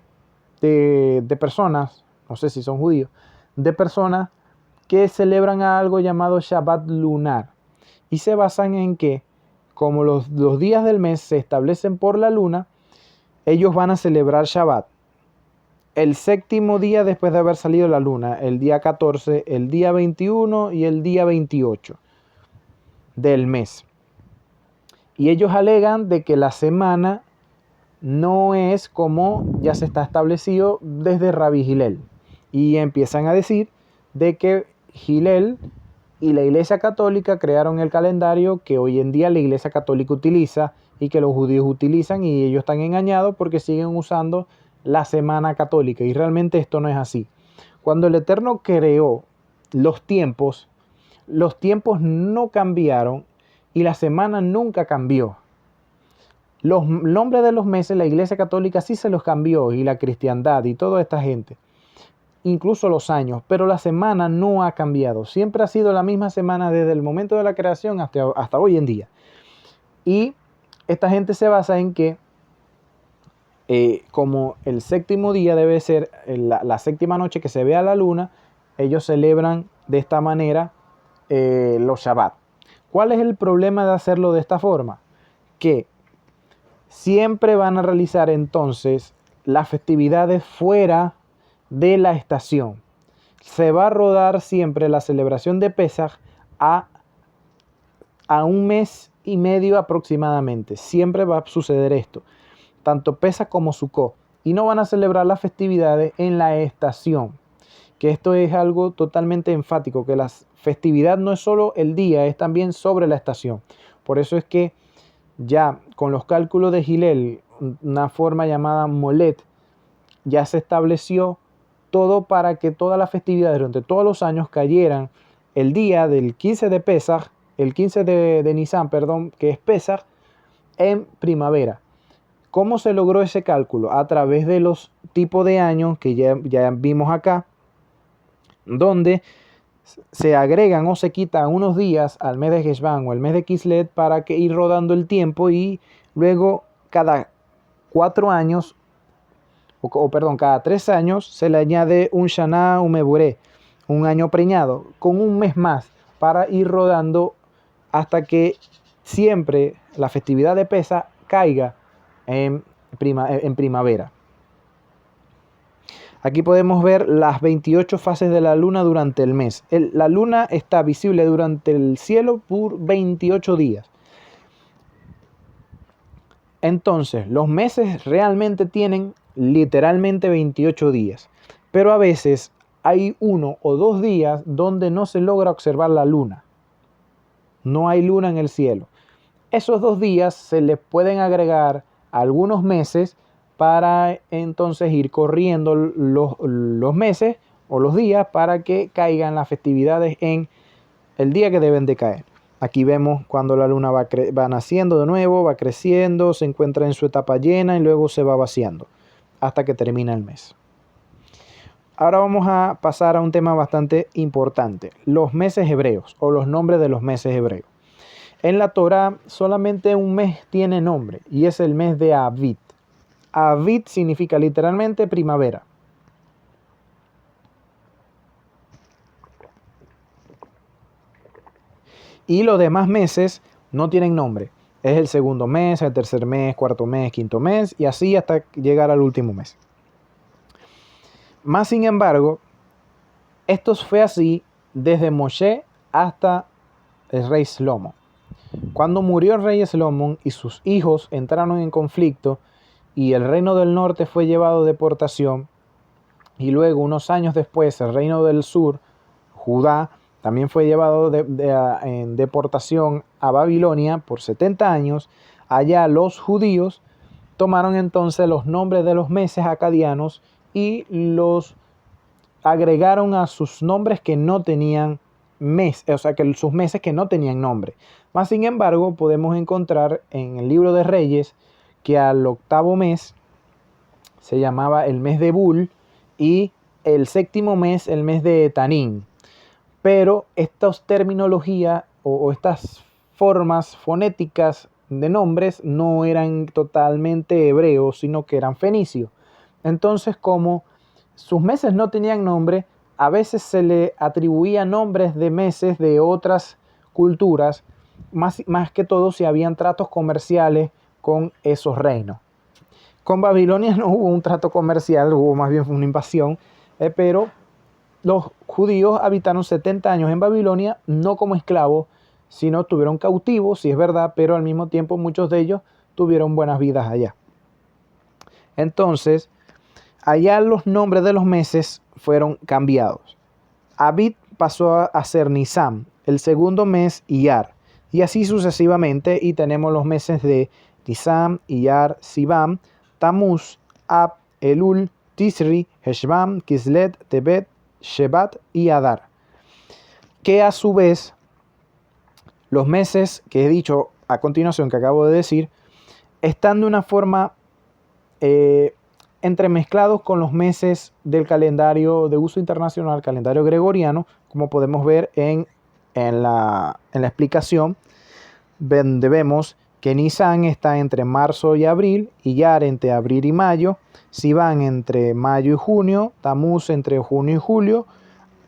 personas, no sé si son judíos, de personas que celebran algo llamado Shabbat lunar, y se basan en que, como los días del mes se establecen por la luna, ellos van a celebrar Shabbat el séptimo día después de haber salido la luna, el día 14, el día 21 y el día 28 del mes. Y ellos alegan de que la semana no es como ya se está establecido desde Rabbi Hillel. Y empiezan a decir de que Hillel y la Iglesia Católica crearon el calendario que hoy en día la Iglesia Católica utiliza y que los judíos utilizan, y ellos están engañados porque siguen usando la semana católica, y realmente esto no es así. Cuando el Eterno creó los tiempos no cambiaron y la semana nunca cambió. Los nombres de los meses la Iglesia Católica sí se los cambió, y la cristiandad y toda esta gente, incluso los años, pero la semana no ha cambiado. Siempre ha sido la misma semana desde el momento de la creación hasta hoy en día. Y esta gente se basa en que como el séptimo día debe ser la séptima noche que se vea la luna, ellos celebran de esta manera los Shabbat. ¿Cuál es el problema de hacerlo de esta forma? Que siempre van a realizar entonces las festividades fuera de la estación. Se va a rodar siempre la celebración de Pesaj a 1 mes y medio aproximadamente. Siempre va a suceder esto, tanto Pesaj como Sukkot, y no van a celebrar las festividades en la estación. que esto es algo totalmente enfático, que la festividad no es solo el día, es también sobre la estación. Por eso es que ya con los cálculos de Hillel, una forma llamada Molet, ya se estableció todo para que todas las festividades durante todos los años cayeran el día del 15 de Pesaj, el 15 de Nisan, perdón, que es Pesaj, en primavera. ¿Cómo se logró ese cálculo? A través de los tipos de años que ya vimos acá, donde se agregan o se quitan unos días al mes de Heshvan o al mes de Kislev para que ir rodando el tiempo, y luego cada 4 años, cada 3 años se le añade un Shana Umeburé, un año preñado, con un mes más para ir rodando hasta que siempre la festividad de Pesaj caiga en primavera. Aquí podemos ver las 28 fases de la luna durante el mes. La luna está visible durante el cielo por 28 días. Entonces, los meses realmente tienen literalmente 28 días. Pero a veces hay 1 o 2 días donde no se logra observar la luna. No hay luna en el cielo. Esos 2 días se les pueden agregar algunos meses para entonces ir corriendo los meses o los días para que caigan las festividades en el día que deben de caer. Aquí vemos cuando la luna va naciendo de nuevo, va creciendo, se encuentra en su etapa llena y luego se va vaciando hasta que termina el mes. Ahora vamos a pasar a un tema bastante importante, los meses hebreos o los nombres de los meses hebreos. En la Torá solamente un mes tiene nombre y es el mes de Aviv. Aviv significa literalmente primavera. Y los demás meses no tienen nombre. Es el segundo mes, el tercer mes, cuarto mes, quinto mes y así hasta llegar al último mes. Más sin embargo, esto fue así desde Moshe hasta el rey Shlomo. Cuando murió el rey Shlomo y sus hijos entraron en conflicto y el reino del norte fue llevado a deportación, y luego unos años después el reino del sur, Judá, también fue llevado en deportación a Babilonia por 70 años. Allá los judíos tomaron entonces los nombres de los meses acadianos y los agregaron a sus nombres que no tenían mes, o sea, que sus meses que no tenían nombre. Más sin embargo, podemos encontrar en el libro de Reyes que al octavo mes se llamaba el mes de Bul y el séptimo mes el mes de Tanín. Pero estas terminologías o estas formas fonéticas de nombres no eran totalmente hebreos, sino que eran fenicios. Entonces, como sus meses no tenían nombre, a veces se le atribuía nombres de meses de otras culturas, más que todo si habían tratos comerciales con esos reinos. Con Babilonia no hubo un trato comercial, hubo más bien una invasión, pero los judíos habitaron 70 años en Babilonia, no como esclavos, sino estuvieron cautivos, sí es verdad, pero al mismo tiempo muchos de ellos tuvieron buenas vidas allá. Entonces, allá los nombres de los meses fueron cambiados. Aviv pasó a ser Nisan, el segundo mes Iyar, y así sucesivamente, y tenemos los meses de Nisan, Iyar, Sivan, Tamuz, Ab, Elul, Tisri, Heshvan, Kislev, Tebet, Shevat y Adar, que a su vez los meses que he dicho a continuación, que acabo de decir, están de una forma entremezclados con los meses del calendario de uso internacional, calendario gregoriano, como podemos ver en la explicación, donde vemos que Nisan está entre marzo y abril, Iyar entre abril y mayo, Sivan entre mayo y junio, Tamuz entre junio y julio,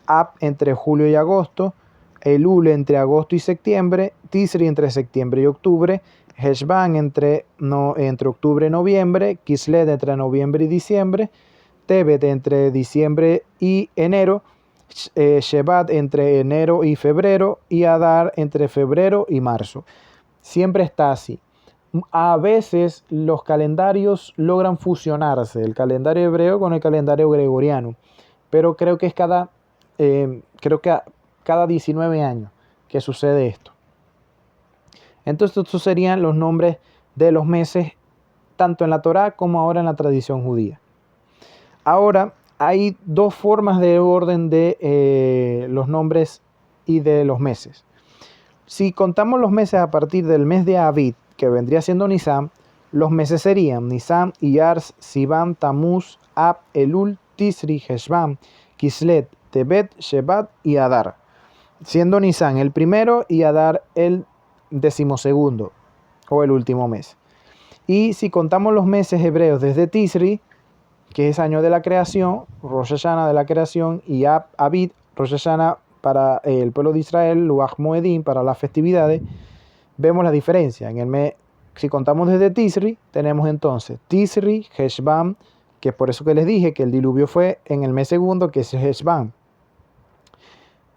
Ab entre julio y agosto, Elul entre agosto y septiembre, Tisri entre septiembre y octubre, Heshvan entre octubre y noviembre, Kislev entre noviembre y diciembre, Tebet entre diciembre y enero, Shevat entre enero y febrero y Adar entre febrero y marzo. Siempre está así. A veces los calendarios logran fusionarse, el calendario hebreo con el calendario gregoriano. pero creo que es cada 19 años que sucede esto. Entonces estos serían los nombres de los meses, tanto en la Torá como ahora en la tradición judía. Ahora, hay dos formas de orden de los nombres y de los meses. Si contamos los meses a partir del mes de Aviv, que vendría siendo Nisan, los meses serían Nisan, Iyar, Sivan, Tamuz, Ab, Elul, Tisri, Heshvan, Kislet, Tebet, Shevat y Adar. Siendo Nisan el primero y Adar el 12º o el último mes. Y si contamos los meses hebreos desde Tisri, que es año de la creación, Rosh Hashanah de la creación, y Aviv, Rosh Hashanah para el pueblo de Israel, Luach Moedim para las festividades, vemos la diferencia. Si contamos desde Tisri, tenemos entonces Tisri, Heshvan, que es por eso que les dije que el diluvio fue en el mes segundo, que es Heshvan.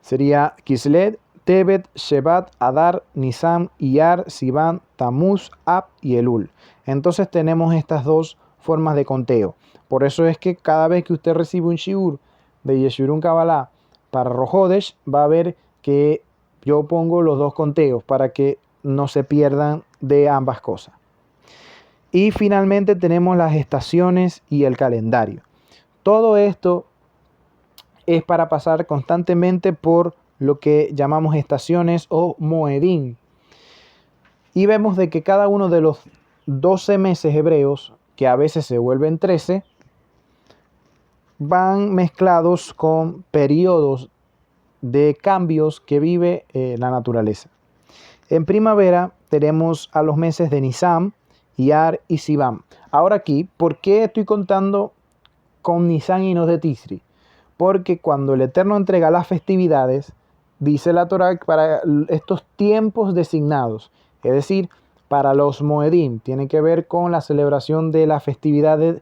Sería Kislev, Tebet, Shevat, Adar, Nisan, Iyar, Sivan, Tamuz, Ab y Elul. Entonces tenemos estas dos formas de conteo. Por eso es que cada vez que usted recibe un shiur de Yeshurun Kabbalah para Rosh Hodesh, va a ver que yo pongo los dos conteos para que no se pierdan de ambas cosas. Y finalmente tenemos las estaciones y el calendario. Todo esto es para pasar constantemente por lo que llamamos estaciones o moedim. Y vemos de que cada uno de los 12 meses hebreos, que a veces se vuelven 13, van mezclados con periodos de cambios que vive la naturaleza. En primavera tenemos a los meses de Nisan, Iyar y Sivan. Ahora aquí, ¿por qué estoy contando con Nisan y no de Tisri? Porque cuando el Eterno entrega las festividades, dice la Torá para estos tiempos designados, es decir, para los Moedim, tiene que ver con la celebración de las festividades,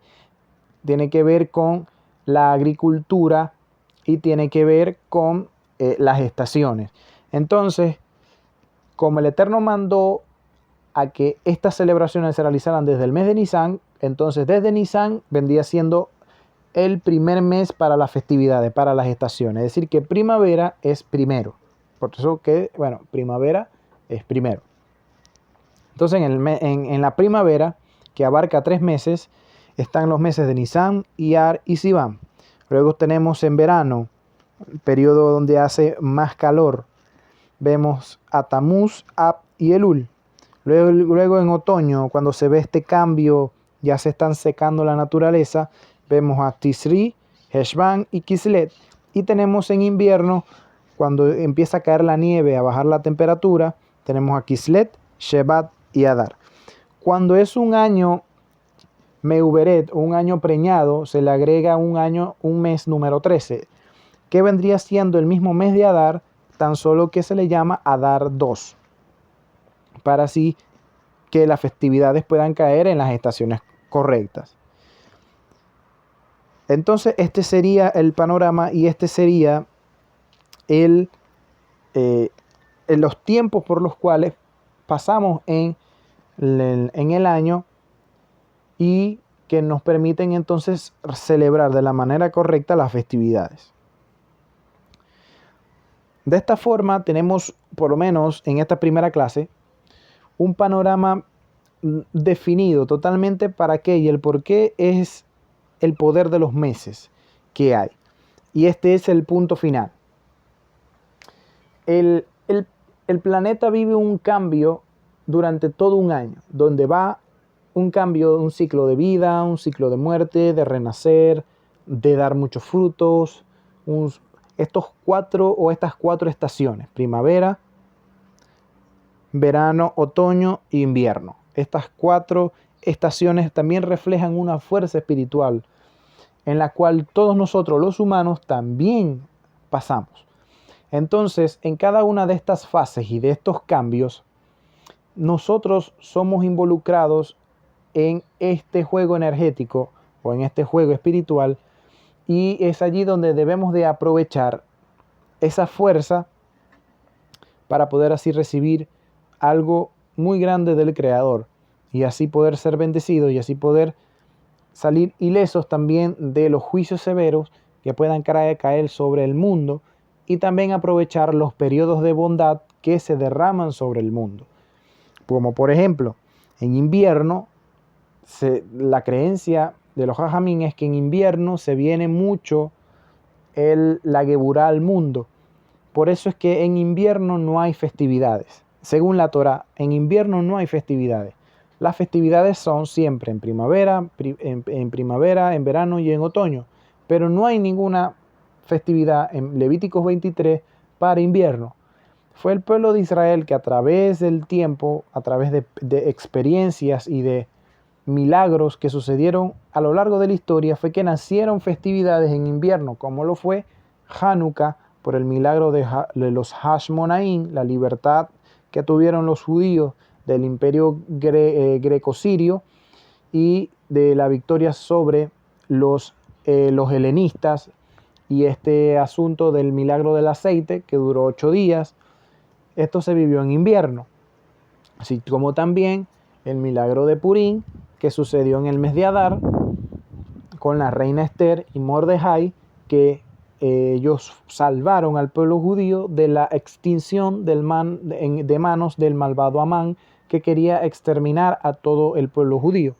tiene que ver con la agricultura y tiene que ver con las estaciones. Entonces, como el Eterno mandó a que estas celebraciones se realizaran desde el mes de Nisan, entonces desde Nisan vendría siendo el primer mes para las festividades, para las estaciones. Es decir, que primavera es primero. Por eso que, primavera es primero. Entonces, en la primavera, que abarca 3 meses, están los meses de Nisan, Iyar y Sivan. Luego tenemos en verano, el periodo donde hace más calor, vemos a Tamuz, Ab y Elul. Luego en otoño, cuando se ve este cambio, ya se están secando la naturaleza, vemos a Tisri, Heshvan y Kislev. Y tenemos en invierno, cuando empieza a caer la nieve, a bajar la temperatura, tenemos a Kislev, Shevat y Adar. Cuando es un año Meuberet, un año preñado, se le agrega un mes número 13, que vendría siendo el mismo mes de Adar, tan solo que se le llama Adar 2, para así que las festividades puedan caer en las estaciones correctas. Entonces este sería el panorama y este sería los tiempos por los cuales pasamos en el año y que nos permiten entonces celebrar de la manera correcta las festividades. De esta forma tenemos, por lo menos en esta primera clase, un panorama definido totalmente para qué y el por qué es el poder de los meses que hay. Y este es el punto final. El planeta vive un cambio durante todo un año, donde va un cambio, un ciclo de vida, un ciclo de muerte, de renacer, de dar muchos frutos, estas 4 estaciones, primavera, verano, otoño e invierno. Estas 4 estaciones también reflejan una fuerza espiritual en la cual todos nosotros los humanos también pasamos. Entonces, en cada una de estas fases y de estos cambios, nosotros somos involucrados en este juego energético o en este juego espiritual, y es allí donde debemos de aprovechar esa fuerza para poder así recibir algo muy grande del Creador y así poder ser bendecidos y así poder salir ilesos también de los juicios severos que puedan caer sobre el mundo y también aprovechar los periodos de bondad que se derraman sobre el mundo. Como por ejemplo, en invierno, la creencia de los jajamín es que en invierno se viene mucho la Geburá al mundo. Por eso es que en invierno no hay festividades. Según la Torá, en invierno no hay festividades. Las festividades son siempre en primavera, en verano y en otoño. Pero no hay ninguna festividad en Levíticos 23 para invierno. Fue el pueblo de Israel que a través del tiempo, a través de experiencias y de milagros que sucedieron a lo largo de la historia, fue que nacieron festividades en invierno, como lo fue Hanukkah, por el milagro de los Hashmonaim, la libertad que tuvieron los judíos del imperio greco-sirio y de la victoria sobre los helenistas, y este asunto del milagro del aceite que duró 8 días. Esto se vivió en invierno, así como también el milagro de Purim, que sucedió en el mes de Adar con la reina Esther y Mordejai, que ellos salvaron al pueblo judío de la extinción de manos del malvado Amán, que quería exterminar a todo el pueblo judío.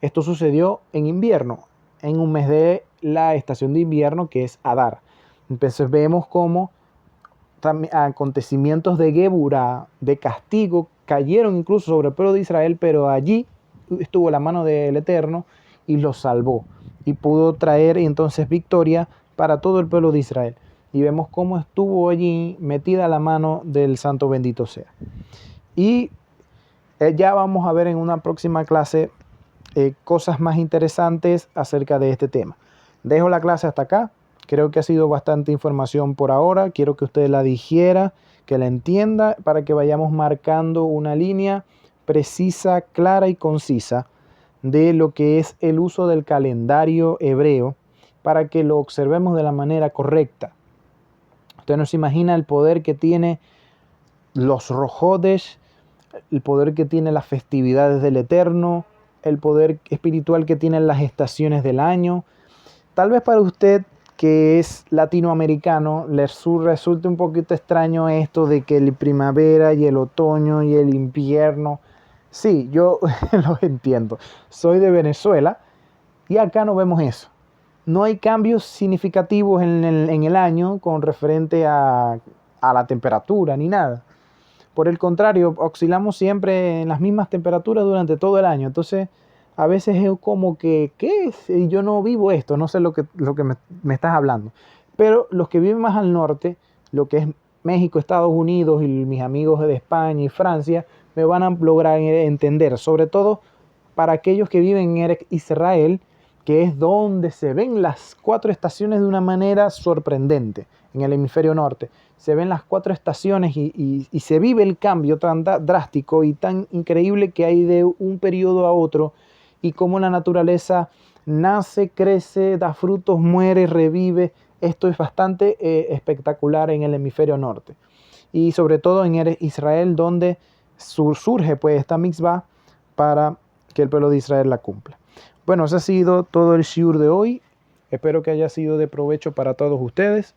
Esto sucedió en invierno, en un mes de la estación de invierno, que es Adar. Entonces vemos cómo acontecimientos de Geburá, de castigo, cayeron incluso sobre el pueblo de Israel, pero allí estuvo la mano del Eterno y los salvó y pudo traer entonces victoria para todo el pueblo de Israel. Y vemos cómo estuvo allí metida la mano del Santo bendito sea. Y ya vamos a ver en una próxima clase cosas más interesantes acerca de este tema. Dejo la clase hasta acá. Creo que ha sido bastante información por ahora. Quiero que usted la digiera, que la entienda, para que vayamos marcando una línea precisa, clara y concisa de lo que es el uso del calendario hebreo, para que lo observemos de la manera correcta. Usted no se imagina el poder que tiene los rojodes, el poder que tiene las festividades del Eterno, el poder espiritual que tienen las estaciones del año. Tal vez para usted, que es latinoamericano, le resulte un poquito extraño esto de que el primavera y el otoño y el invierno. Sí, yo lo entiendo. Soy de Venezuela y acá no vemos eso. No hay cambios significativos en el año con referente a la temperatura ni nada. Por el contrario, oscilamos siempre en las mismas temperaturas durante todo el año. Entonces, a veces es como que, ¿qué es? Yo no vivo esto, no sé lo que me estás hablando. Pero los que viven más al norte, lo que es México, Estados Unidos y mis amigos de España y Francia, me van a lograr entender. Sobre todo para aquellos que viven en Israel, que es donde se ven las 4 estaciones de una manera sorprendente, en el hemisferio norte. Se ven las 4 estaciones y se vive el cambio tan drástico y tan increíble que hay de un periodo a otro, y cómo la naturaleza nace, crece, da frutos, muere, revive. Esto es bastante espectacular en el hemisferio norte. Y sobre todo en Israel, donde surge pues esta mitzvah para que el pueblo de Israel la cumpla. Bueno, ese ha sido todo el shiur de hoy. Espero que haya sido de provecho para todos ustedes.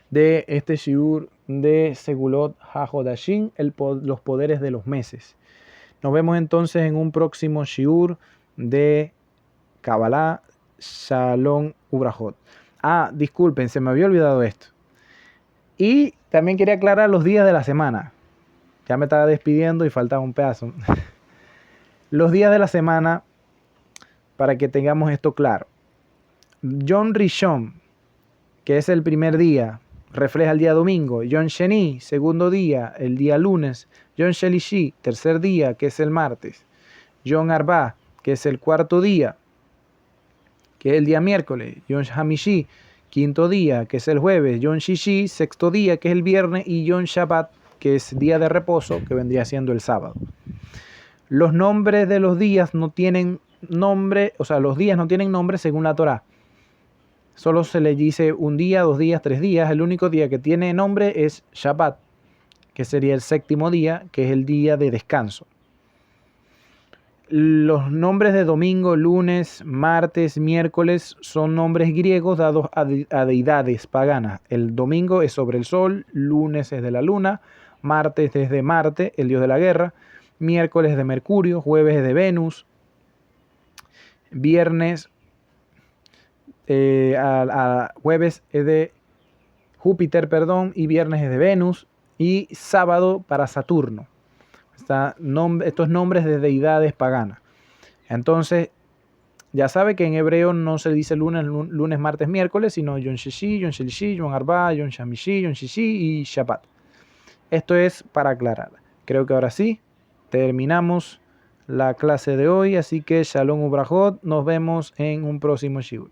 De este shiur de Segulot HaJodashim, los poderes de los meses. Nos vemos entonces en un próximo shiur de Kabbalah, Shalom Ubrajot. Disculpen, se me había olvidado esto. Y también quería aclarar los días de la semana. Ya me estaba despidiendo y faltaba un pedazo. Los días de la semana, para que tengamos esto claro. Yom Rishon, que es el primer día, refleja el día domingo. Yom Sheni, segundo día, el día lunes. Yom Shelishi, tercer día, que es el martes. Yom Arba, que es el cuarto día, que es el día miércoles. Yom Hamishi, quinto día, que es el jueves. Yom Shishi, sexto día, que es el viernes. Y Yom Shabbat, que es día de reposo, que vendría siendo el sábado. Los nombres de los días no tienen nombre, o sea, los días no tienen nombre según la Torá. Solo se le dice un día, 2 días, 3 días. El único día que tiene nombre es Shabbat, que sería el séptimo día, que es el día de descanso. Los nombres de domingo, lunes, martes, miércoles son nombres griegos dados a deidades paganas. El domingo es sobre el sol, lunes es de la luna, martes es de Marte, el dios de la guerra, miércoles es de Mercurio, jueves es de Venus, viernes, jueves es de Júpiter, perdón, y viernes es de Venus, y sábado para Saturno. Estos nombres de deidades paganas. Entonces, ya sabe que en hebreo no se dice lunes, martes, miércoles, sino Yom Shishi, Yom Shelishi, Yom Arba, Yom Shamishi, Yom Shishi y Shabbat. Esto es para aclarar. Creo que ahora sí terminamos la clase de hoy, así que Shalom Ubrajot, nos vemos en un próximo shiur.